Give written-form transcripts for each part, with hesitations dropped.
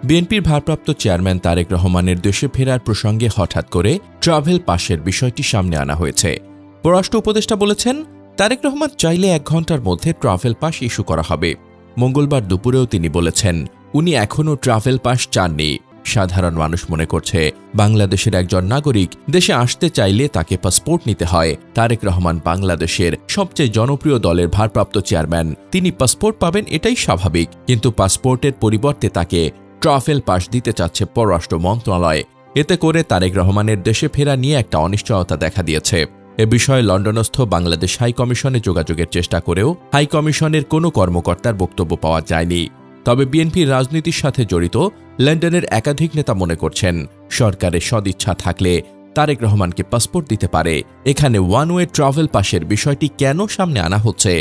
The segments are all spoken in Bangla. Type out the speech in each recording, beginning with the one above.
বিএনপির ভারপ্রাপ্ত চেয়ারম্যান তারেক রহমানের দেশে ফেরার প্রসঙ্গে হঠাৎ করে ট্রাভেল পাসের বিষয়টি সামনে আনা হয়েছে। পররাষ্ট্র উপদেষ্টা বলেছেন, তারেক রহমান চাইলে 1 ঘণ্টার মধ্যে ট্রাভেল পাস ইস্যু করা হবে। মঙ্গলবার দুপুরেও তিনি বলেছেন, উনি এখনও ট্রাভেল পাস চাননি। সাধারণ মানুষ মনে করছে বাংলাদেশের একজন নাগরিক দেশে আসতে চাইলে তাকে পাসপোর্ট নিতে হয়। তারেক রহমান বাংলাদেশের সবচেয়ে জনপ্রিয় দলের ভারপ্রাপ্ত চেয়ারম্যান, তিনি পাসপোর্ট পাবেন এটাই স্বাভাবিক। কিন্তু পাসপোর্টের পরিবর্তে তাকে ট্রাভেল পাস দিতে চাচ্ছে পররাষ্ট্র মন্ত্রণালয়। এতে করে তারেক রহমানের দেশে ফেরা নিয়ে একটা অনিশ্চয়তা দেখা দিয়েছে। এ বিষয়ে লন্ডনস্থ বাংলাদেশ হাইকমিশনে যোগাযোগের চেষ্টা করেও হাইকমিশনের কোনো কর্মকর্তার বক্তব্য পাওয়া যায়নি। তবে বিএনপির রাজনীতির সাথে জড়িত লন্ডনের একাধিক নেতা মনে করছেন, সরকারের সদিচ্ছা থাকলে তারেক রহমানকে পাসপোর্ট দিতে পারে। এখানে ওয়ান ওয়ে ট্রাভেল পাসের বিষয়টি কেন সামনে আনা হচ্ছে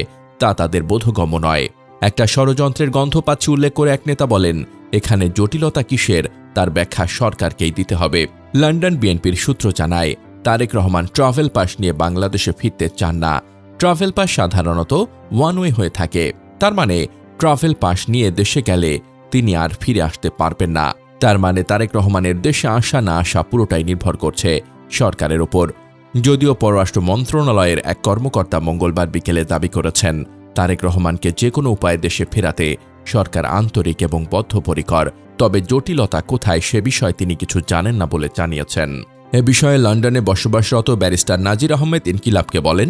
তা তাদের বোধগম্য নয়। একটা ষড়যন্ত্রের গন্ধ পাচ্ছে উল্লেখ করে এক নেতা বলেন, এখানে জটিলতা কিসের তার ব্যাখ্যা সরকারকেই দিতে হবে। লন্ডন বিএনপির সূত্র জানায়, তারেক রহমান ট্রাভেল পাস নিয়ে বাংলাদেশে ফিরতে চান না। ট্রাভেল পাস সাধারণত ওয়ান ওয়ে হয়ে থাকে। তার মানে ট্রাভেল পাস নিয়ে দেশে গেলে তিনি আর ফিরে আসতে পারবেন না। তার মানে তারেক রহমানের দেশে আসা না আসা পুরোটাই নির্ভর করছে সরকারের ওপর। যদিও পররাষ্ট্র মন্ত্রণালয়ের এক কর্মকর্তা মঙ্গলবার বিকেলে দাবি করেছেন, তারেক রহমানকে যে কোনো উপায়ে দেশে ফেরাতে সরকার আন্তরিক এবং বদ্ধপরিকর। তবে জটিলতা কোথায় সে বিষয়ে তিনি কিছু জানেন না বলে জানিয়েছেন। এ বিষয়ে লন্ডনে বসবাসরত ব্যারিস্টার নাজির আহমেদ ইনকিলাবকে বলেন,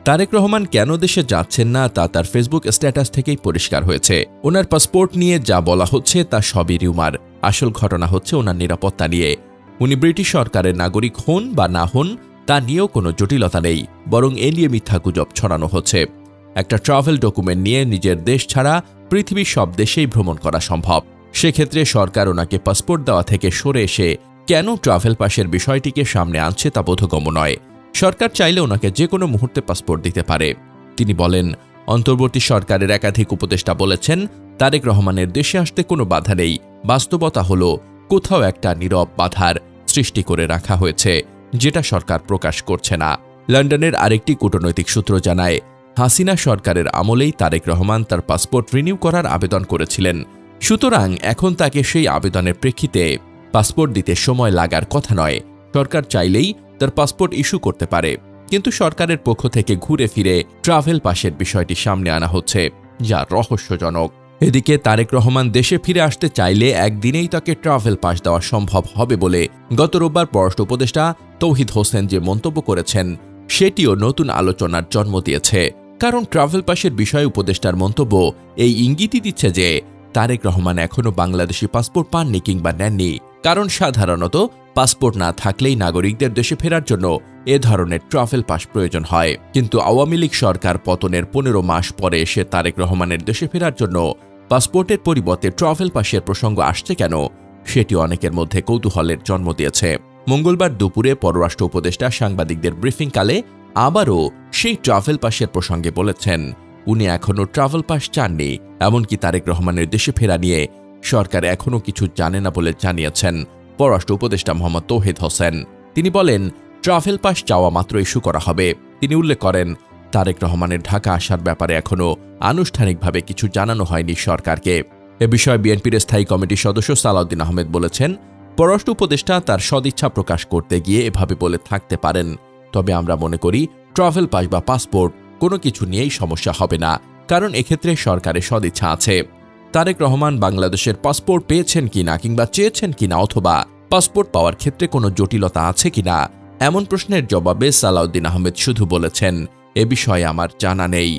তারেক রহমান কেন দেশে যাচ্ছেন না তা তার ফেসবুক স্ট্যাটাস থেকেই পরিষ্কার হয়েছে। ওনার পাসপোর্ট নিয়ে যা বলা হচ্ছে তা সবই রিউমার। আসল ঘটনা হচ্ছে ওনার নিরাপত্তা নিয়ে। উনি ব্রিটিশ সরকারের নাগরিক হন বা না হন তা নিয়েও কোনো জটিলতা নেই, বরং এ নিয়ে মিথ্যা গুজব ছড়ানো হচ্ছে। একটা ট্রাভেল ডকুমেন্ট নিয়ে নিজের দেশ ছাড়া পৃথিবীর সব দেশেই ভ্রমণ করা সম্ভব। সেক্ষেত্রে সরকার ওনাকে পাসপোর্ট দেওয়া থেকে সরে এসে কেন ট্রাভেল পাসের বিষয়টিকে সামনে আনছে তা বোধগম্য নয়। সরকার চাইলে ওনাকে যে কোনো মুহূর্তে পাসপোর্ট দিতে পারে। তিনি বলেন, অন্তর্বর্তী সরকারের একাধিক উপদেষ্টা বলেছেন, তারেক রহমানের দেশে আসতে কোনো বাধা নেই। বাস্তবতা হলো কোথাও একটা নীরব বাধার সৃষ্টি করে রাখা হয়েছে, যেটা সরকার প্রকাশ করছে না। লন্ডনের আরেকটি কূটনৈতিক সূত্র জানায়, হাসিনা সরকারের আমলেই তারেক রহমান তার পাসপোর্ট রিনিউ করার আবেদন করেছিলেন। সুতরাং এখন তাকে সেই আবেদনের প্রেক্ষিতে পাসপোর্ট দিতে সময় লাগার কথা নয়। সরকার চাইলেই তার পাসপোর্ট ইস্যু করতে পারে। কিন্তু সরকারের পক্ষ থেকে ঘুরে ফিরে ট্রাভেল পাসের বিষয়টি সামনে আনা হচ্ছে, যা রহস্যজনক। এদিকে তারেক রহমান দেশে ফিরে আসতে চাইলে একদিনেই তাকে ট্রাভেল পাস দেওয়া সম্ভব হবে বলে গত রোববার পররাষ্ট্র উপদেষ্টা তৌহিদ হোসেন যে মন্তব্য করেছেন, সেটিও নতুন আলোচনার জন্ম দিয়েছে। কারণ ট্রাভেল পাসের বিষয়ে উপদেষ্টার মন্তব্য এই ইঙ্গিতই দিচ্ছে যে তারেক রহমান এখনও বাংলাদেশি পাসপোর্ট পাননি কিংবা নেননি। কারণ সাধারণত পাসপোর্ট না থাকলেই নাগরিকদের দেশে ফেরার জন্য এ ধরনের ট্রাভেল পাস প্রয়োজন হয়। কিন্তু আওয়ামী লীগ সরকার পতনের 15 মাস পরে এসে তারেক রহমানের দেশে ফেরার জন্য পাসপোর্টের পরিবর্তে ট্রাভেল পাসের প্রসঙ্গ আসছে কেন, সেটি অনেকের মধ্যে কৌতূহলের জন্ম দিয়েছে। মঙ্গলবার দুপুরে পররাষ্ট্র উপদেষ্টা সাংবাদিকদের ব্রিফিংকালে আবারও সেই ট্রাভেল পাসের প্রসঙ্গে বলেছেন, উনি এখনও ট্রাভেল পাস চাননি। এমনকি তারেক রহমানের দেশে ফেরা নিয়ে সরকার এখনও কিছু জানে না বলে জানিয়েছেন পররাষ্ট্র উপদেষ্টা মোহাম্মদ তৌহিদ হোসেন। তিনি বলেন, ট্রাভেল পাস চাওয়া মাত্র ইস্যু করা হবে। তিনি উল্লেখ করেন, তারেক রহমানের ঢাকা আসার ব্যাপারে এখনও আনুষ্ঠানিকভাবে কিছু জানানো হয়নি সরকারকে। এ বিষয়ে বিএনপির স্থায়ী কমিটির সদস্য সালাউদ্দিন আহমেদ বলেছেন, পররাষ্ট্র উপদেষ্টা তার সদিচ্ছা প্রকাশ করতে গিয়ে এভাবে বলে থাকতে পারেন। তবে আমরা মনে করি ট্রাভেল পাস বা পাসপোর্ট কোনো কিছু নিয়েই সমস্যা হবে না, কারণ এক্ষেত্রে সরকারের সদিচ্ছা আছে। তারেক রহমান বাংলাদেশের পাসপোর্ট পেয়েছেন কিনা কিংবা চেয়েছেন কিনা, অথবা পাসপোর্ট পাওয়ার ক্ষেত্রে কোনো জটিলতা আছে কিনা, এমন প্রশ্নের জবাবে সালাউদ্দিন আহমেদ শুধু বলেছেন, এ বিষয়ে আমার জানা নেই।